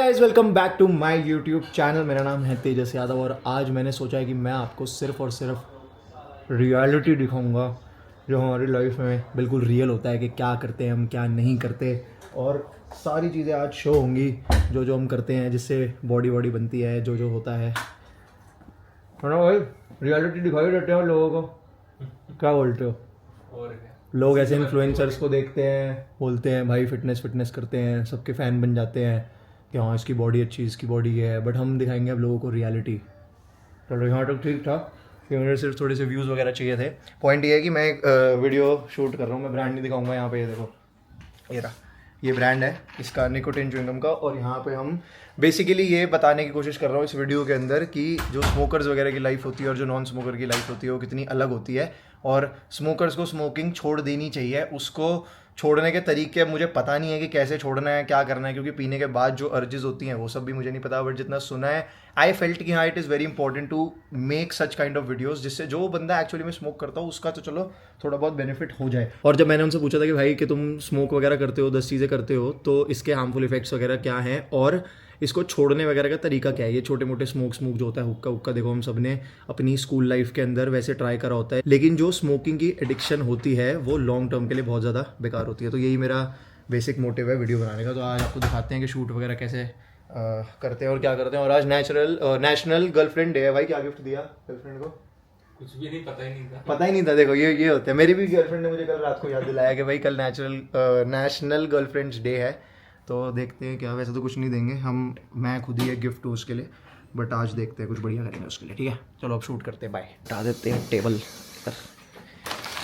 Guys, welcome back to my YouTube channel. मेरा नाम है तेजस यादव और आज मैंने सोचा है कि मैं आपको सिर्फ और सिर्फ रियलिटी दिखाऊंगा जो हमारी लाइफ में बिल्कुल रियल होता है कि क्या करते हैं हम, क्या नहीं करते, और सारी चीज़ें आज शो होंगी जो जो हम करते हैं, जिससे बॉडी वॉडी बनती है, जो जो होता है ना भाई। रियलिटी दिखाई देते हो लोगों को, क्या बोलते हो? और क्या? लोग ऐसे इन्फ्लुएंसर्स को देखते हैं, बोलते हैं भाई फिटनेस करते हैं, सबके फ़ैन बन जाते हैं कि हाँ इसकी बॉडी अच्छी, इसकी बॉडी है। बट हम दिखाएंगे अब लोगों को रियलिटी। चलो यहाँ तक ठीक था कि मुझे सिर्फ थोड़े से व्यूज़ वगैरह चाहिए थे। पॉइंट ये है कि मैं एक वीडियो शूट कर रहा हूँ। मैं ब्रांड नहीं दिखाऊंगा यहाँ पे, ये देखो, ये रहा, ये ब्रांड है इसका, निकोटिन च्युइंगम का। और यहाँ पे हम बेसिकली ये बताने की कोशिश कर रहा हूँ इस वीडियो के अंदर कि जो स्मोकर्स वगैरह की लाइफ होती है और जो नॉन स्मोकर की लाइफ होती है वो कितनी अलग होती है, और स्मोकर्स को स्मोकिंग छोड़ देनी चाहिए। उसको छोड़ने के तरीके मुझे पता नहीं है कि कैसे छोड़ना है, क्या करना है, क्योंकि पीने के बाद जो अर्जेस होती हैं वो सब भी मुझे नहीं पता। बट जितना सुना है, आई फेल्ट कि हाँ it is very important to make such kind of videos, जिससे जो बंदा एक्चुअली में स्मोक करता हो उसका तो चलो थोड़ा बहुत बेनिफिट हो जाए। और जब मैंने उनसे पूछा था कि भाई कि तुम स्मोक वगैरह करते हो, 10 चीज़ें करते हो, तो इसके हार्मफुल इफेक्ट्स वगैरह क्या हैं और इसको छोड़ने वगैरह का तरीका क्या है। ये छोटे मोटे स्मोक जो होता है, हुक्का देखो हम सब ने अपनी स्कूल लाइफ के अंदर वैसे ट्राई करा होता है, लेकिन जो स्मोकिंग की एडिक्शन होती है वो लॉन्ग टर्म के लिए बहुत ज़्यादा बेकार होती है। तो यही मेरा बेसिक मोटिव है वीडियो बनाने का। तो आज आपको दिखाते हैं कि शूट वगैरह कैसे करते हैं और क्या करते हैं। और आज नेशनल गर्लफ्रेंड डे है। भाई क्या गिफ्ट दिया गर्लफ्रेंड को? कुछ भी नहीं, पता ही नहीं था। देखो ये होता है। मेरी भी गर्लफ्रेंड ने मुझे कल रात को याद दिलाया कि भाई कल नेशनल गर्लफ्रेंड्स डे है। तो देखते हैं क्या, वैसे तो कुछ नहीं देंगे हम, मैं खुद ही एक गिफ्ट हूँ उसके लिए, बट आज देखते हैं कुछ बढ़िया करेंगे उसके लिए। ठीक है, चलो अब शूट करते हैं। बाय। हटा देते हैं टेबल इधर।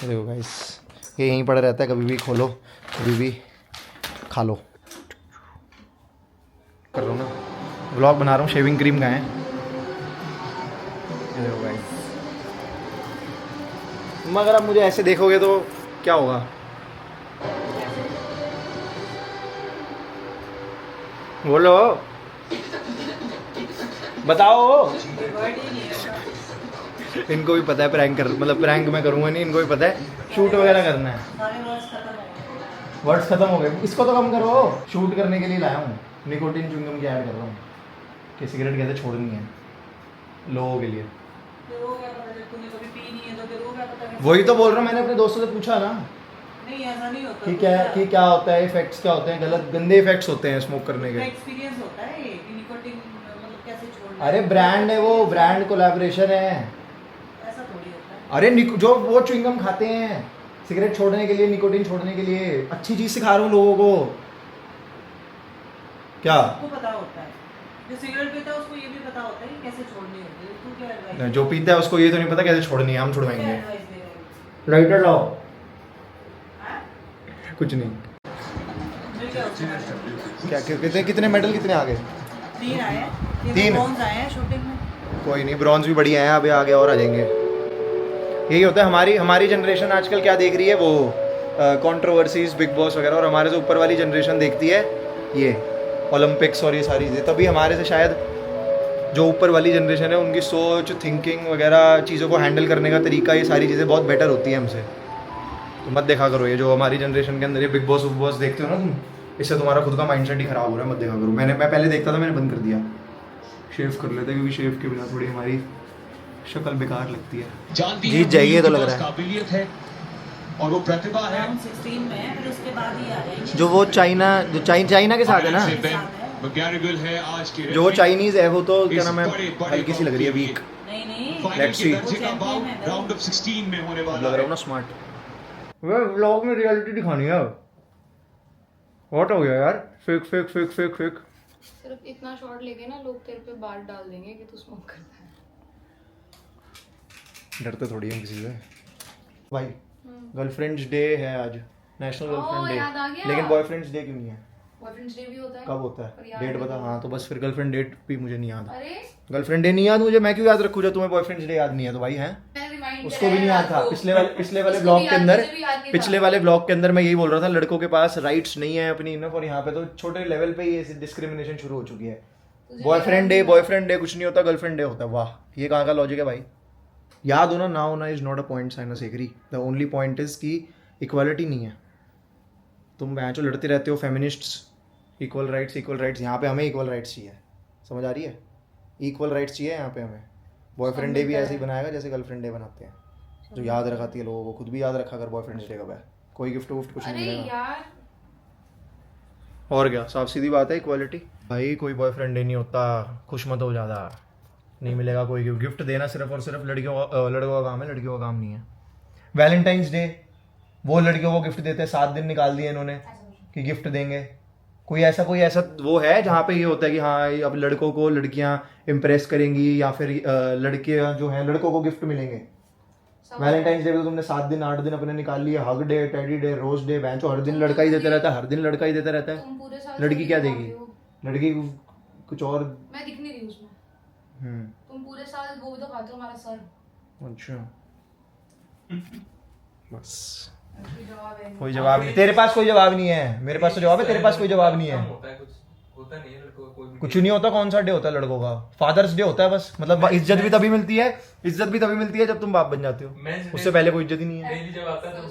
देखो गाइस, ये यहीं पड़ा रहता है, कभी भी खोलो कभी भी खा लो। कर रहा हूँ ना, व्लॉग बना रहा हूँ। शेविंग क्रीम का है, ये देखो गाइस। मगर अब मुझे ऐसे देखोगे तो क्या होगा? बोलो, बताओ। इनको भी पता है प्रैंक कर, मतलब प्रैंक मैं करूँगा नहीं, इनको भी पता है शूट वगैरह करना है। वर्ड्स खत्म हो गए, इसको तो कम करो। शूट करने के लिए लाया हूँ, निकोटिन च्युइंगम की ऐड कर रहा हूँ कि सिगरेट कैसे छोड़नी है लोगों के लिए। वही तो बोल रहा हूँ, मैंने अपने दोस्तों से पूछा ना नहीं, ऐसा नहीं होता कि क्या होता है, इफेक्ट्स क्या होते हैं, गलत गंदे इफेक्ट्स होते हैं स्मोक करने के। एक्सपीरियंस होता है ये कि निकोटिन मतलब कैसे छोड़ना अरे ब्रांड है वो, ब्रांड कोलैबोरेशन है। ऐसा थोड़ी होता है। अरे जो वो च्युइंगम खाते हैं सिगरेट छोड़ने के लिए, निकोटिन छोड़ने के लिए, अच्छी चीज सिखा रहा हूँ लोगों को। क्या आपको पता होता है, जो सिगरेट पीता है उसको ये भी पता होता है कि कैसे छोड़नी होती है। तू क्या एडवाइस, जो पीता है उसको ये तो नहीं पता कैसे छोड़नी है, हम छुड़वाएंगे। एडवाइस दे रहे हो? लाइटर लाओ। हाँ? कुछ नहीं। मुझे क्या होता है? क्या कितने मेडल कितने आ गए? 3 आए हैं, 3? ब्रॉन्ज आए हैं शूटिंग में। कोई नहीं, ब्रॉन्ज भी बढ़िया है, अभी आगे और आ जाएंगे। यही होता है हमारी जनरेशन आजकल क्या देख रही है, वो कंट्रोवर्सीज, बिग बॉस वगैरह, और हमारे से ऊपर वाली जनरेशन देखती है ये ओलंपिक्स और ये सारी चीज़ें। तभी हमारे से शायद जो ऊपर वाली जनरेशन है उनकी सोच, थिंकिंग वगैरह, चीज़ों को हैंडल करने का तरीका, ये सारी चीज़ें बहुत बेटर होती है हमसे। तो मत देखा करो ये जो हमारी जनरेशन के अंदर ये बिग बॉस देखते हो ना तुम, इससे तुम्हारा खुद का माइंडसेट ही खराब हो रहा है। मत देखा करो। मैं पहले देखता था, मैंने बंद कर दिया। शेव कर लेते, क्योंकि शेव के बिना थोड़ी हमारी शक्ल बेकार लगती है। जीत जाएगी तो लग रहा है। काबिलियत है और वो प्रतिभा है। राउंड 16 में है, फिर उसके बाद ही आ जाएंगे। जो वो चाइना के साथ है ना, मैकेनिकल है आज की जो वो चाइनीज है, वो तो क्या नाम है, हल्की सी लग रही है, वीक नहीं Let's see. राउंड ऑफ 16 में होने लग वाला रहा है। हूँ ना स्मार्ट। वे व्लॉग में रियलिटी दिखानी है। व्हाट हो गया यार, फेक। सिर्फ इतना शॉट लेके ना लोग तेरे पे बात डाल देंगे कि तू स्मोक करता है। डरते थोड़ी हम किसी से भाई। गर्लफ्रेंड्स डे है आज, नेशनल गर्लफ्रेंड याद आ डे, गया। लेकिन बॉयफ्रेंड्स डे क्यों नहीं है? बॉयफ्रेंड्स डे भी होता है। कब होता पर है? याद डेट नहीं बता। होता। हाँ तो बस फिर गर्लफ्रेंड डेट भी मुझे नहीं याद। अरे गर्लफ्रेंड डे नहीं याद मुझे, मैं क्यों याद रखूँ जब तुम्हें बॉयफ्रेंड्स डे याद नहीं है? तो भाई है, उसको भी नहीं याद था। पिछले वाले ब्लॉग के अंदर, के अंदर मैं यही बोल रहा था, लड़कों के पास राइट्स नहीं है अपनी इनफ, और यहाँ पे तो छोटे लेवल पे ही डिस्क्रिमिनेशन शुरू हो चुकी है। बॉयफ्रेंड डे कुछ नहीं होता, गर्लफ्रेंड डे होता है। वाह, ये कहाँ का लॉजिक है भाई? याद होना ना होना इज नॉट अ पॉइंट, साइनस एग्री। द ओनली पॉइंट इज कि इक्वालिटी नहीं है। तुम वहाँ जो लड़ते रहते हो फेमिनिस्ट्स, इक्वल राइट्स यहाँ पे हमें इक्वल राइट्स चाहिए, समझ आ रही है? इक्वल राइट्स चाहिए यहाँ पे हमें। बॉयफ्रेंड डे भी ऐसे ही बनाएगा जैसे गर्लफ्रेंड डे बनाते हैं, जो याद रखाती है लोगों को। खुद भी याद रखा कर बॉयफ्रेंड डे कब है, कोई गिफ्ट वुफ्ट कुछ नहीं अरे मिलेगा। यार और क्या, साफ सीधी बात है, इक्वालिटी। भाई कोई बॉयफ्रेंड डे नहीं होता, खुश मत हो ज़्यादा, नहीं मिलेगा कोई गिफ्ट। देना सिर्फ और सिर्फ लड़कियों का काम है, लड़कियों का काम नहीं है। वैलेंटाइंस डे वो लड़कियों को गिफ्ट देते हैं, 7 दिन निकाल दिए इन्होंने कि गिफ्ट देंगे। कोई ऐसा वो है जहाँ पे ये होता है कि हाँ अब लड़कों को लड़कियाँ इम्प्रेस करेंगी या फिर लड़के जो हैं लड़कों को गिफ्ट मिलेंगे। वैलेंटाइंस डे पे तो तुमने 7 दिन 8 दिन अपने निकाल लिए। Hug day, teddy day, rose day, बेंचो हर दिन लड़का ही देता रहता है, हर दिन लड़का ही देता रहता तुम है। पूरे साल लड़की क्या दिखाते देगी? हो। लड़की कुछ और। मैं दिख नहीं रही उसमें। तुम पूरे साल वो भी तो खाते हो हमारा सर। अच्छा बस जवाब है कोई जवाब नहीं, तेरे पास कोई जवाब नहीं है, मेरे पास तो जवाब है, तेरे पास कोई जवाब नहीं है। होता नहीं है लड़कों का कोई भी कुछ नहीं होता। कौन सा डे होता है लड़कों का? फादर्स डे होता है बस। मतलब इज्जत भी तभी मिलती है जब तुम बाप बन जाते हो, उससे पहले कोई इज्जत ही नहीं है। डेली जब आता है तो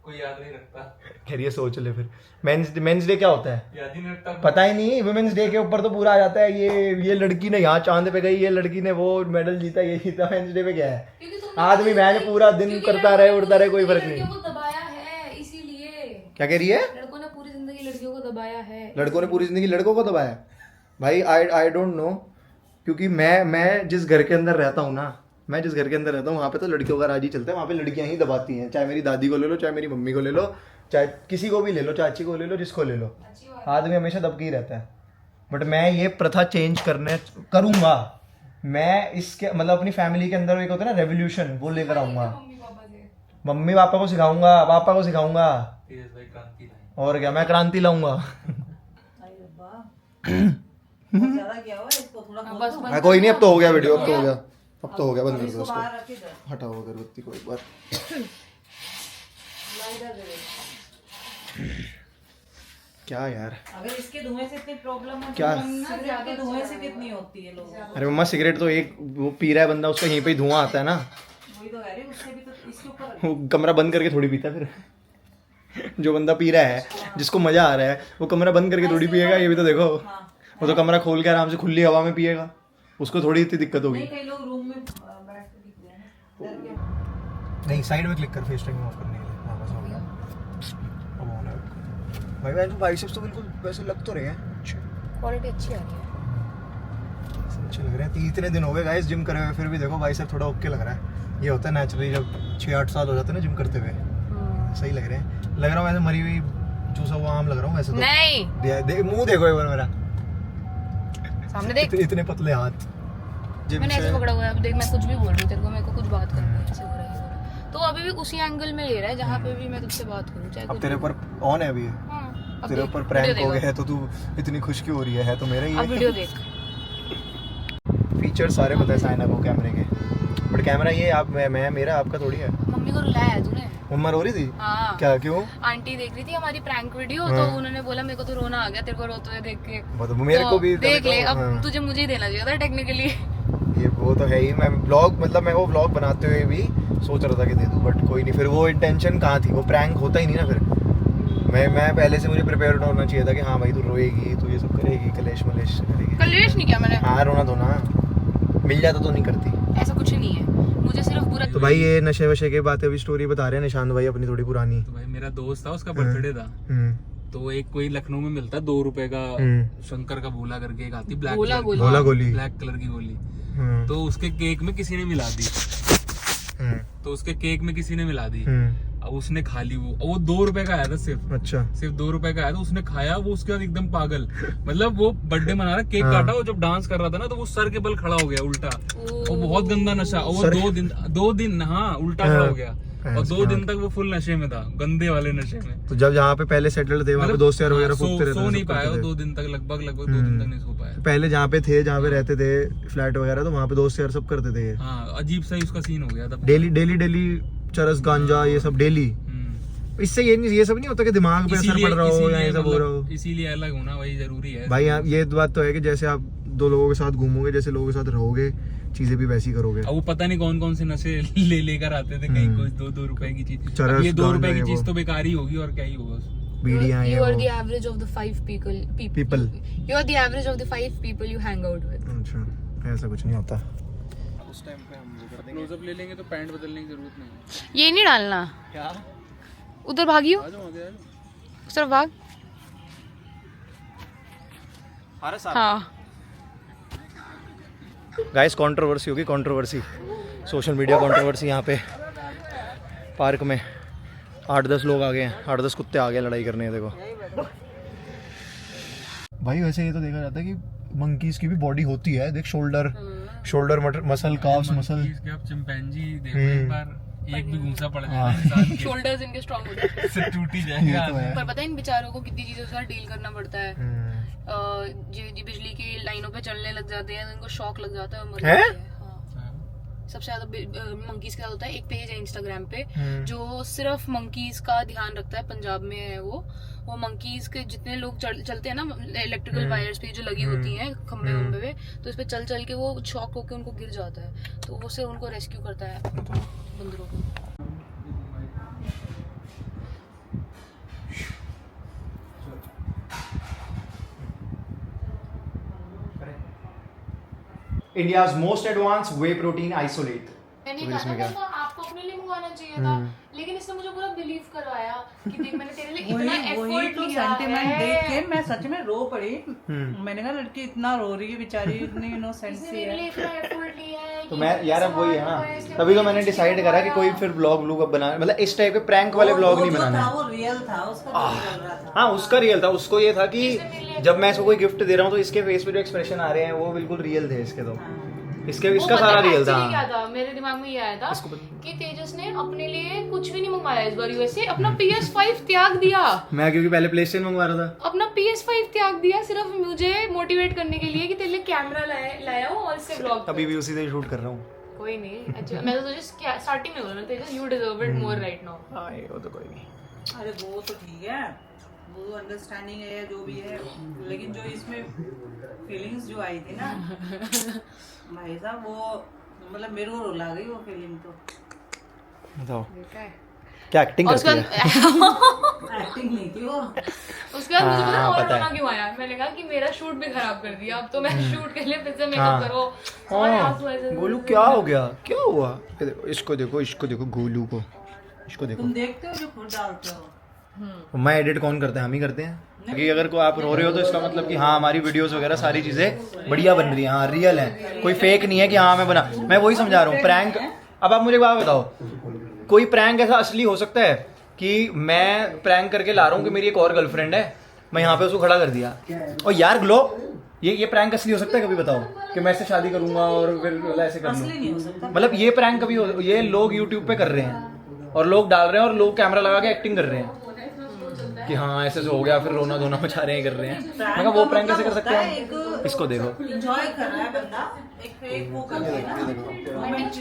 कोई याद नहीं रखता। खैर ये सोच ले फिर। मेंस डे क्या होता है? याद ही नहीं रखता। पता ही नहीं। वुमेन्स डे के ऊपर तो पूरा आ जाता है ये लड़की ने यहाँ चांद पे गई, ये लड़की ने वो मेडल जीता, ये जीता। मेंस डे पे क्या है? क्योंकि तुमने आदमी मैच पूरा दिन करता रहे, उड़ता रहे, कोई फर्क नहीं। लड़कियों को दबाया है इसीलिए। क्या कह रही है? लड़कों ने पूरी जिंदगी लड़कियों को दबाया है। लड़कों ने पूरी जिंदगी लड़कों को दबाया? भाई आई डोंट नो, क्योंकि मैं जिस घर के अंदर रहता हूँ ना, वहाँ पे तो लड़कियों का राज ही चलता है। वहाँ पे लड़कियाँ ही दबाती हैं, चाहे मेरी दादी को ले लो, चाहे मेरी मम्मी को ले लो, चाहे किसी को भी ले लो, चाची को ले लो, जिसको ले लो, आदमी हमेशा दबके ही रहता है। बट मैं ये प्रथा चेंज करूँगा। मैं इसके मतलब अपनी फैमिली के अंदर एक होता है ना रेवोल्यूशन, वो लेकर आऊँगा। मम्मी पापा को सिखाऊंगा, पापा को सिखाऊंगा, तेज भाई क्रांति लाए। और क्या, मैं क्रांति लाऊंगा। बहुत ज्यादा क्या हुआ इसको थोड़ा खोल बस दो। हाँ कोई नहीं, अब तो हो गया वीडियो, अब तो हो गया, बंद कर दो इसको इसको। बाहर रख इधर। हटाओ अगरबत्ती को एक बार। इधर दे दे। क्या यार, अगर इसके धुएं से इतनी प्रॉब्लम है क्या? सिगरेट के धुएं से कितनी होती है लोगों को? अरे मम्मा सिगरेट तो एक वो पी रहा है बंदा, उसका यहीं पे ही धुआं आता है ना। वही तो कह रही हूँ, उससे भी तो इसके ऊपर वो कमरा बंद करके थोड़ी पीता है फिर। जो बंदा पी रहा है, जिसको मजा आ रहा है, वो कमरा बंद करके थोड़ी पिएगा। ये भी तो देखो, वो तो कमरा खोल के आराम से खुली हवा में पिएगा, उसको थोड़ी इतनी दिक्कत होगी। नहीं, कई लोग रूम में बैठ के दिख रहे हैं डर के। नहीं, साइड में क्लिक कर फेस टाइमिंग ऑफ करने के लिए। हाँ बस हो गया, अब होना है। भाई मैं बाइसेप्स तो बिल्कुल वैसे लग तो रहे हैं, अच्छे क्वालिटी अच्छी आ रही है। अच्छे लग रहे हैं। इतने दिन हो गए गाइस जिम करे हुए, फिर भी देखो बाइसेप थोड़ा ओके लग रहा है। ये होता है नेचुरली, जब 6-8 साल हो जाते हैं ना जिम करते हुए, सही लग रहे हैं। लग रहा हूँ वैसे मरी हुई चूसा हुआ आम लग रहा हूँ वैसे तो। नहीं, मुंह देखो एक बार मेरा, सामने देख। इतने पतले हाथ। जिम मैंने ऐसे से पकड़ा हुआ है। अब देख, मैं कुछ भी बोल रही हूँ तेरे को, मेरे को कुछ बात करनी है, ऐसे हो रहा है। तो अभी भी उसी एंगल में ले रहा है जहाँ पे भी मैं तुझसे बात करूँ, चाहे अब कुछ तेरे भी। ऊपर ऑन है अभी ये। हाँ, अब तेरे देख, ऊपर वीडियो प्रैंक हो देखो। गया है तो तू इतनी खुश क्यों हो रही है? तो मेरा ही अब वीडियो देख। फीचर सारे पता है साइना को कैमरे के, बट कैमरा ये आप मैं मेरा आपका थोड़ी है। मम्मी को रुलाया है तूने? मम्मा रो रही थी? हाँ। क्या, क्यों? आंटी देख रही थी हमारी प्रैंक वीडियो, तो उन्होंने बोला मेरे को तो रोना आ गया तेरे को रोते हुए देख के। मेरे तो को भी देख ले, अब हाँ। तुझे मुझे ही देना चाहिए था टेक्निकली। ये वो तो है ही। मैं वो व्लॉग बनाते हुए भी सोच रहा था कि दे दूं, बट कोई नहीं। फिर वो इंटेंशन कहाँ थी? वो प्रैंक होता ही नहीं ना फिर। मैं पहले से मुझे प्रिपेयर होना चाहिए था कि हाँ भाई तू रोएगी, तू ये सब करेगी, कलेश मलेश करेगी। कलेश नहीं किया मैंने। हाँ रोना धोना मिल जाता तो नहीं करती। ऐसा कुछ नहीं है, मुझे सिर्फ बुरा। तो भाई ये नशे वशे के बातें अभी स्टोरी बता रहे हैं निशांत भाई अपनी थोड़ी पुरानी। तो भाई मेरा दोस्त था, उसका बर्थडे था, तो एक कोई लखनऊ में मिलता 2 रुपए का शंकर का भोला करके एक आती ब्लैक गोला गोली। गोला गोली। ब्लैक कलर की गोली। तो उसके केक में किसी ने मिला दी। अब उसने खा ली वो 2 रुपए का आया था सिर्फ। अच्छा। सिर्फ 2 रुपए का आया था, उसने खाया। वो उसके बाद एकदम पागल, मतलब वो बर्थडे मना रहा, केक काटा, वो जब डांस कर रहा था ना तो वो सर के बल खड़ा हो गया उल्टा। वो बहुत गंदा नशा। और वो 2 दिन हाँ उल्टा खड़ा हो गया, और 2 दिन तक वो फुल नशे में था, गंदे वाले नशे में। तो जब जहाँ पे पहले सेटल्ड थे वहाँ पे दोस्त यार वगैरह फूकते रहते थे, सो नहीं पाया 2 दिन तक, लगभग 2 दिन तक नहीं सो पाया। पहले जहाँ पे रहते थे फ्लैट वगैरह, तो वहाँ पे दोस्त यार सब करते थे। हाँ, अजीब सा ही उसका सीन हो गया था। डेली चरस गांजा ये सब डेली। इससे ये सब नहीं होता कि दिमाग पे असर पड़ रहा हो या ये सब हो रहा हो। इसीलिए अलग होना वही जरूरी है भाई। ये बात तो है कि जैसे आप 2 लोगों के साथ घूमोगे, जैसे लोगों के साथ रहोगे, चीजें भी वैसी करोगे। अब वो पता नहीं कौन कौन से नशे लेकर आते थे, कहीं कुछ 2 रुपए की चीज। चरस, ये 2 रुपए गांजा, की ये चीज वो। तो बेकार ही होगी, और क्या ही होगा। बीड़ियाँ You ये are वो। the average of the 5 people. You are the average of the 5 people you hang out with. अच्छा, ऐसा कुछ नहीं होता। उस टाइम पे हम क्लोजअप ले लेंगे तो पैंट बदलने की जरूरत नहीं है। ये नहीं डालना। क्या? उधर भागियो, आ जाओ आगे आ जाओ। उस तरफ भाग। हाँ। गाइस कंट्रोवर्सी होगी, कंट्रोवर्सी, सोशल मीडिया कंट्रोवर्सी। यहाँ पे पार्क में 8-10 लोग आ गए हैं, 8-10 कुत्ते आ गए लड़ाई करने। देखो भाई, वैसे ये तो देखा जाता है कि मंकीज की भी बॉडी होती है। देख शोल्डर मसल, काफ्स मसल। इसके आप चिंपैंजी देखो एक बार, एक भी घूंसा पड़ जाए इंसान के शोल्डर्स इनके स्ट्रांग होते हैं। से टूट ही जाएगा। पर पता है इन बेचारों को कितनी चीजों के साथ डील करना पड़ता है। जी बिजली की लाइनों पे चलने लग जाते हैं तो इनको शॉक लग जाता है और मर जाते हैं। हाँ। सबसे ज्यादा मंकीज के साथ होता है। एक पेज है इंस्टाग्राम पे जो सिर्फ मंकीज का ध्यान रखता है, पंजाब में है वो मंकीज के जितने लोग चलते हैं ना इलेक्ट्रिकल वायर्स पे जो लगी होती हैं खंबे वंबे पे, तो इस पे चल चल के वो शॉक होके उनको गिर जाता है, तो वो से उनको रेस्क्यू करता है बंदरों को। India's most advanced whey protein isolate। मैंने तो कहा इसमें था क्या? आपको अपने लिए मंगाना चाहिए था, लेकिन इसने मुझे पूरा बिलीव करवाया कि देख मैंने तेरे लिए इतना वही एफर्ट तो लिया सेंटिमेंट देख के है, मैं सच में रो पड़ी। मैंने कहा लड़की इतना रो रही है बेचारी, इतनी इनोसेंट इसने सी मेरे लिए है। इतना एफर्ट लिया है तो कि मैं यार अब वही है सामान ना, हुआ है, इसके तभी तो बाद मैंने कुछ डिसाइड नहीं करा कि हुआ। कोई फिर ब्लॉग अब बना, मतलब इस टाइप के प्रैंक वाले ब्लॉग नहीं वो जो बनाने। था वो रियल था, उसका जो चल रहा था। हाँ उसका रियल था, उसको ये था कि जब मैं इसको कोई गिफ्ट दे रहा हूँ तो इसके फेस पे जो एक्सप्रेशन आ रहे हैं वो बिल्कुल रियल थे इसके। तो इसका वो सारा मतलब रियल था। actually क्या था मेरे दिमाग में ये आया था कि तेजस ने अपने लिए कुछ भी नहीं मंगवाया इस बार यूएस से, अपना PS5 त्याग दिया। मैं क्योंकि पहले प्लेस्टेशन मंगवा रहा था। अपना PS5 त्याग दिया सिर्फ मुझे मोटिवेट करने के लिए कि तेरे लिए कैमरा लाया हूँ और इससे ब्लॉग। अभी भी उसी से शूट कर रहा हूँ। कोई नहीं, अच्छा मैं तो तुझे स्टार्टिंग में बोला Tejas you deserve it more right now. हाँ ये वो तो कोई नहीं। अरे वो तो ठीक है, वो अंडरस्टैंडिंग है जो भी है, लेकिन जो इसमें फीलिंग्स जो आई थी ना भाई साहब, वो मतलब मेरे को रुला गई वो फीलिंग। तो बताओ क्या एक्टिंग करती है? एक्टिंग नहीं थी वो। उसके बाद मुझे पता हाँ, और पता है। रोना क्यों आया, मैंने कहा कि मेरा शूट भी खराब कर दिया, अब तो मैं शूट के लिए फिर से हाँ। मेकअप करो और आंसू ऐसे गोलू क्या हो गया, क्या हुआ? ये देखो, इसको देखो गोलू को, इसको देखो। तुम देखते हो जो खुद डालते हो। मैं एडिट कौन करते हैं? हम ही करते हैं। कि अगर को आप रो रहे हो तो इसका मतलब कि हाँ हमारी वीडियोस वगैरह सारी चीजें बढ़िया बन रही हैं, हाँ रियल है, कोई फेक नहीं है कि हाँ मैं वही समझा रहा हूँ। प्रैंक, अब आप मुझे एक बात बताओ, कोई प्रैंक ऐसा असली हो सकता है कि मैं प्रैंक करके ला रहा हूँ कि मेरी एक और गर्लफ्रेंड है, मैं यहाँ पे उसको खड़ा कर दिया और यार ग्लो, ये प्रैंक असली हो सकता है? कभी बताओ कि मैं इससे शादी करूंगा और फिर ऐसे कर लूँ। नहीं हो सकता। मतलब ये प्रैंक कभी ये लोग यूट्यूब पे कर रहे हैं और लोग डाल रहे हैं और लोग कैमरा लगा के एक्टिंग कर रहे हैं कि हाँ ऐसे से हो गया, फिर रोना धोना मचा रहे हैं, कर रहे हैं। मैं कहा वो प्रैंक कैसे कर सकते हैं? इसको देखो, एंजॉय कर रहा है बंदा, एक फेक वो कर रहा है ना, moment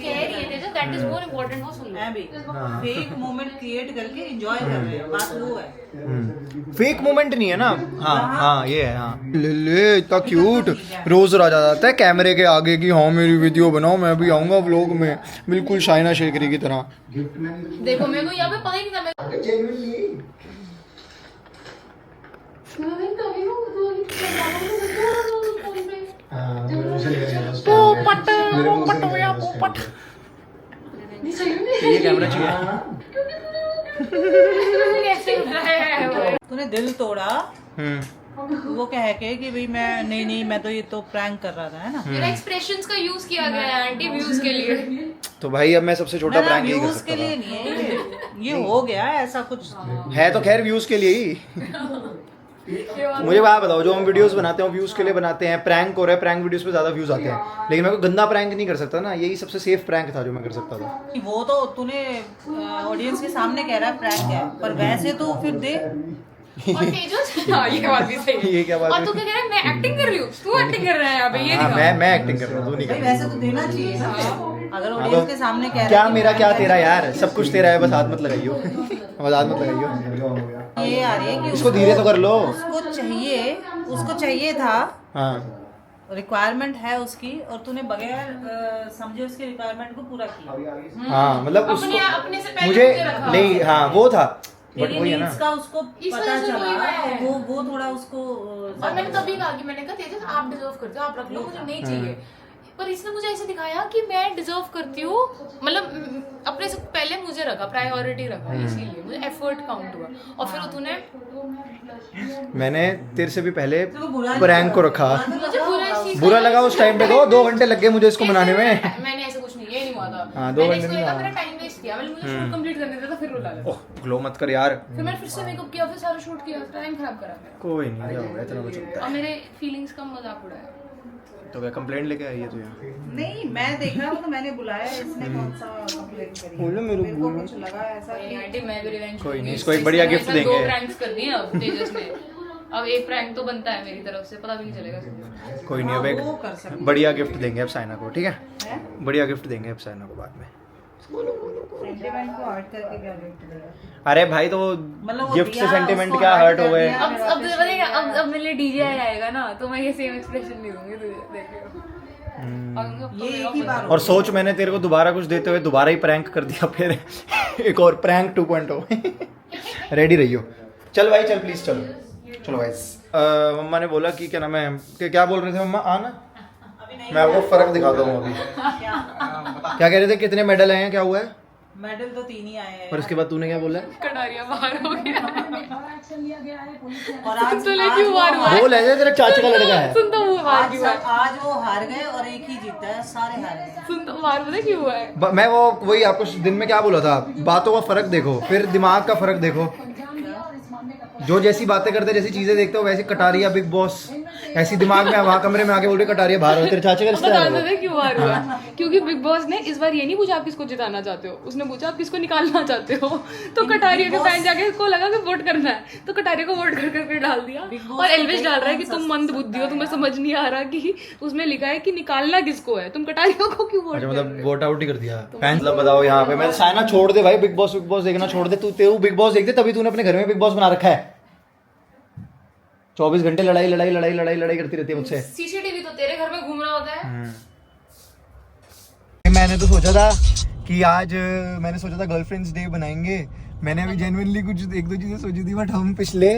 that is more important वो सुन लो। है भी फेक मोमेंट क्रिएट करके एंजॉय कर रहे हैं, बात वो है। फेक मोमेंट नहीं है ना। हाँ ये है। हाँ ले इतना क्यूट, रोज राजा जाता है कैमरे के आगे की हाँ मेरी वीडियो बनाओ, मैं भी आऊंगा व्लॉग में, बिल्कुल शाइना शेखरी की तरह। देखो मेरे को यहाँ पे पता ही नहीं था, मैं ये कैमरा चाहिए। तूने दिल तोड़ा वो कह के कि भाई मैं मैं तो ये तो प्रैंक कर रहा था, है ना। मेरा एक्सप्रेशंस का यूज किया गया है एंटी व्यूज के लिए। तो भाई अब मैं सबसे छोटा मेरा प्रैंक यही कर व्यूज सकता के लिए था। नहीं है ये हो गया ऐसा कुछ। है तो खैर व्यूज के लिए ही। मुझे बात बताओ, जो हम वीडियोस बनाते हैं व्यूज के लिए बनाते हैं, प्रैंक हो रहा है, प्रैंक वीडियोस पे ज्यादा व्यूज आते हैं, लेकिन मैं को गंदा प्रैंक नहीं कर सकता ना, यही सबसे सेफ प्रैंक था जो मैं कर सकता था। वो तो तूने ऑडियंस के सामने कह रहा है प्रैंक है, पर वैसे तो फिर दे। और तेजस हाँ ये बात भी सही है। ये क्या बात और है? तू क्या कह रहा है, मैं एक्टिंग कर रही हूँ, तू एक्टिंग कर रहा है यहाँ पे, ये हाँ, दिखा। मैं एक्टिंग कर रहा हूँ, तू नहीं कर भाई रहा। वैसे तो देना चाहिए ना, अगर हाँ, ऑडियंस तो के सामने कह रहा है क्या कि मेरा क्या prank तेरा है, यार, सब कुछ तेरा है, बस हाथ मत लगाइयो, बस हाथ मत लगाइयो। ये आ रही है कि इसको धीरे तो कर लो। उसको चाहिए था, हाँ रिक्वायरमेंट है उसकी, और तूने बगैर समझे उसकी रिक्वायरमेंट को पूरा किया। हाँ मतलब अपने से उसको पहले मुझे रखा। नहीं, हाँ वो था तेरी वही है ना। needs का उसको इस पता वजह से चला, वही मैं- वो थोड़ा उसको और मैंने तभी कहा कि मैंने कहा तेजस आप डिजर्व करते हो, आप रख लो, मुझे नहीं चाहिए। पर इसने मुझे ऐसे दिखाया कि मैं डिजर्व करती हूँ, मतलब अपने से पहले मुझे रखा, प्रायोरिटी रखा, इसीलिए मुझे एफर्ट काउंट हुआ। और फिर तूने मैंने तेरे से भी पहले तेरे को बुरा नहीं प्रैंक को रखा, मुझे बुरा इस चीज़ बुरा लगा उस टाइम पे। तो 2 घंटे लग गए मुझे इसको मनाने में। मैंने ऐसा कुछ नहीं, ये नहीं हुआ था। हाँ, 2 मैंने घंटे इसको नहीं लगा हुआ। मेरा टाइम वेस्ट किया, मैंने मुझे शूट कंप्लीट करने दिया था, फिर रुला लगा। ओह ग्लो मत कर यार। फिर मैंने फिर से मेकअप किया, फिर सारा शूट किया, टाइम खराब करा मेरा कोई नहीं, क्या होगा, इतना कुछ होता और मेरे फीलिंग्स का मजाक उड़ाया। है। तो क्या कंप्लेंट लेके आई है तू यहाँ? नहीं, मैं देख रहा हूँ तो मैंने बुलाया, इसने कौन सा कंप्लेंट करी है? बोलो मेरे को कुछ लगा ऐसा कोई कि आंटी, मैं भी रिवेंज कोई नहीं, लूंगी। इसको एक बढ़िया इसने gift मेरे साथ देंगे। 2 प्रैंक्स कर दिए अब तेजस ने। अब एक प्रैंक तो बनता है मेरी तरफ से, पता भी नहीं चलेगा। कोई नहीं, अब एक वो कर सकते बढ़िया गिफ्ट देंगे अब साइना को, ठीक है? हैं। बढ़िया गिफ्ट देंगे अब साइना को बाद में। सेंटिमेंट को हर्ट करके क्या गिफ्ट देगा? अरे भाई तो मतलब वो गिफ्ट से दिया, सेंटिमेंट उसको क्या hurt हर्ट कर हो गए? दिया। अब बताइए, अब मेरे लिए डीजे आएगा ना, तो मैं ये सेम एक्सप्रेशन नहीं दूंगी तुझे, देखियो। ये एक ही बार और सोच, मैंने तेरे को दोबारा कुछ देते हुए दोबारा ही प्रैंक कर दिया, फिर एक और प्रैंक 2.0। रेडी रहियो। चल भाई चल, प्लीज चलो चलो गाइस। मम्मा ने बोला कि क्या नाम है, कि क्या बोल रहे थे मम्मा? आना, मैं आपको फर्क दिखाता हूँ अभी। क्या कह रहे थे, कितने मेडल आए हैं, क्या हुआ है? मेडल तो 3 ही आए हैं और उसके बाद तूने क्या बोला? कटारिया बाहर हो गया। और आज तो लेके वार हुआ। बोल ऐसे, तेरे चाचे का लड़का है। सुन तो वो वार क्यों है? आज वो हार गए और एक ही जीता है, सारे हार गए। सुन तो वार पता क्यों हुआ है? मैं वो वही आपको दिन में क्या बोला था, बातों का फर्क देखो, फिर दिमाग का फर्क देखो। जो जैसी बातें करते, जैसी चीजें देखते हो, वैसी कटारिया बिग बॉस ऐसी दिमाग में वहां कमरे में आके बोल रही कटारिया बाहर हो। तेरे चाचे का रिश्ता बता है दो वो। क्यों वार हुआ? क्योंकि बिग बॉस ने इस बार ये नहीं पूछा आप किसको जिताना चाहते हो, उसने पूछा आप किसको निकालना चाहते हो। तो कटारिया के फैन जाके को लगा कि वोट करना है, तो कटारिया को वोट कर करके डाल दिया। और एल्विश डाल रहा है कि तुम मंद बुद्धि हो, तुम्हें समझ नहीं आ रहा कि उसमें लिखा है कि निकालना किसको है, तुम कटारिया को क्यों वोट अच्छा, कर मतलब रहे हो? वोट आउट ही कर दिया फैंस। मतलब बताओ यहाँ पे, मैं साइना छोड़ दे भाई, बिग बॉस देखना छोड़ दे। तू बिग बॉस देखते तभी तूने अपने घर में बिग बॉस बना रखा है। 24 घंटे लड़ाई करती रहती है मुझसे। सीसीटीवी तो तेरे घर में घूम रहा होता है। मैंने तो सोचा था कि आज मैंने सोचा था गर्लफ्रेंड्स डे बनाएंगे। मैंने अभी जेन्युइनली कुछ 1-2 चीजें सोची थी, बट हम पिछले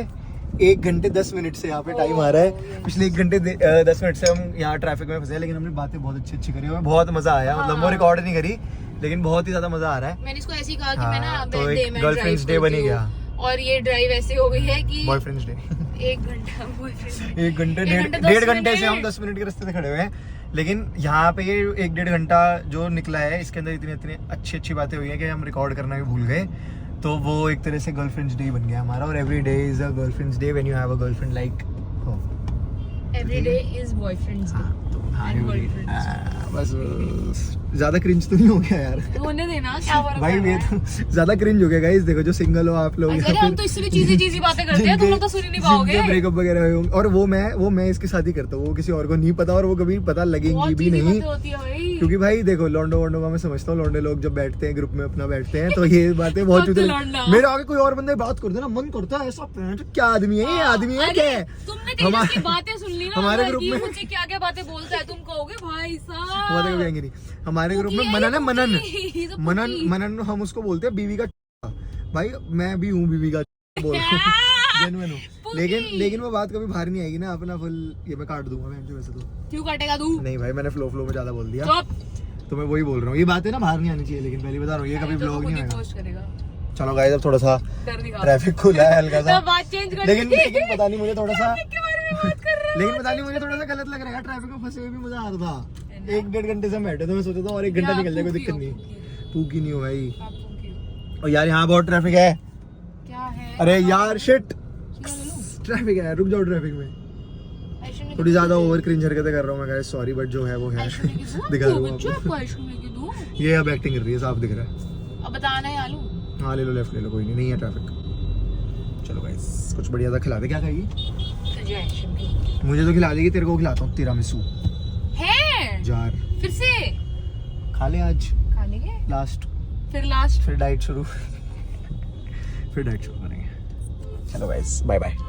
1 घंटे 10 मिनट से यहाँ पे टाइम आ रहा है, पिछले 1 घंटे 10 मिनट से हम यहाँ ट्रैफिक में फंसे हैं, लेकिन हमने बातें बहुत अच्छी करी, हमें बहुत मजा आया। मतलब वो रिकॉर्ड नहीं करी, लेकिन बहुत ही ज्यादा मजा आ रहा है। मैंने इसको ऐसे ही कहा कि हाँ, मैं ना तो डे एक में गर्लफ्रेंड्स डे बन ही गया। और ये ड्राइव ऐसे हो गई है कि बॉयफ्रेंड्स डे 1 घंटा boyfriend- 1 घंटे 1 डेढ़ घंटे से हम 10 मिनट के रास्ते से खड़े हुए हैं, लेकिन यहाँ पे ये 1-1.5 घंटा जो निकला है, इसके अंदर इतनी अच्छी बातें हुई हैं कि हम रिकॉर्ड करना भी भूल गए। तो वो एक तरह से गर्लफ्रेंड्स डे बन गया हमारा। और every day is a girlfriends day when you have a girlfriend like Every day is boyfriend's day. And girlfriend's day. बस ज्यादा क्रिंज तो नहीं हो गया यार होने देना, क्या फर्क भाई? पड़ ये रहा है? तो ज्यादा क्रिंज हो गया गाइस। देखो जो सिंगल हो आप लोग, अरे हम तो इससे भी चीजी बातें करते हैं, तुम लोग तो सुन ही नहीं पाओगे। ब्रेकअप वगैरह हुए होंगे, और वो मैं इसके साथ ही करता हूँ, वो किसी और को नहीं पता, और वो कभी पता लगेंगी बहुत भी चीज़ी नहीं। बातें होती है भाई। क्योंकि भाई देखो, लॉन्डो वॉन्डो का मैं समझता हूँ, लॉन्डे लोग जब बैठते हैं ग्रुप में अपना बैठते हैं, तो ये बातें बहुत कौन चूते सा लौंडा? मेरे आगे कोई और बंदे बात कर देना मन करता है ऐसा, क्या आदमी है ये, आदमी है क्या है? तुमने तेजस की बातें सुन ली ना, हमारे कि ग्रुप में मुझे क्या क्या बातें बोलता है, तुम कहोगे भाई साहब। वो देखो कहेंगे नहीं। हमारे ग्रुप में पुकी है, मनन है, ये मनन पुकी, ये तो पुकी। मनन हम उसको बोलते हैं बीवी का। भाई मैं भी हूँ बीवी का बोल जेन्युइन हूँ, लेकिन वो बात कभी बाहर नहीं आएगी ना अपना फुल। ये मैं काट दूंगा मैं वैसे तो। क्यों काटेगा तू? नहीं भाई, मैंने फ्लो में ज्यादा बोल दिया, चुप। तो मैं वही बोल रहा हूँ। ये बातें ना बाहर नहीं आनी चाहिए, लेकिन पहले बता रहा हूँ, ये कभी तो ब्लॉग खुद नहीं ही आएगा। पोस्ट करेगा। चलो गाइस, अब थोड़ा सा कर दिखा। ट्रैफिक खुला है हल्का सा, तो बात चेंज कर लेकिन पता नहीं मुझे थोड़ा सा के बारे में बात कर रहे हो। लेकिन पता नहीं मुझे थोड़ा सा गलत लग रहा है। ट्रैफिक में फंसे हुए भी मजा आ रहा था। 1-1.5 घंटे से हम बैठे, तो मैं सोचा था और 1 घंटा निकल जाए, कोई दिक्कत नहीं। पूकी नहीं हो भाई। आप पुकी हो। और यार यहाँ बहुत ट्रैफिक है। क्या है? अरे यार शिट, ट्रैफिक है, रुक जाओ ट्रैफिक में। ऐश्वर्या थोड़ी ज्यादा ओवर क्रिंज हरकतें कर रहा हूँ मैं गाइस, सॉरी, बट जो है वो है। ऐश्वर्या की दूँ? दिखा रहा हूँ बच्चों आपको। आपको ऐश्वर्या की दूँ? ये अब एक्टिंग कर रही है, साफ दिख रहा है। अब बताना है आलू। हाँ ले लो, लेफ्ट ले लो, कोई नहीं है ट्रैफिक। चलो गाइस, कुछ बढ़िया सा खिला दे। क्या खाएगी? तुझे ऐश्वर्या मुझे तो खिला देगी, तेरे को खिलाता हूँ तिरामिसू है जार। फिर से खा ले आज खा लेंगे, लास्ट, फिर लास्ट। फिर डाइट शुरू फिर डाइट शुरू करेंगे। चलो गाइस, बाय बाय।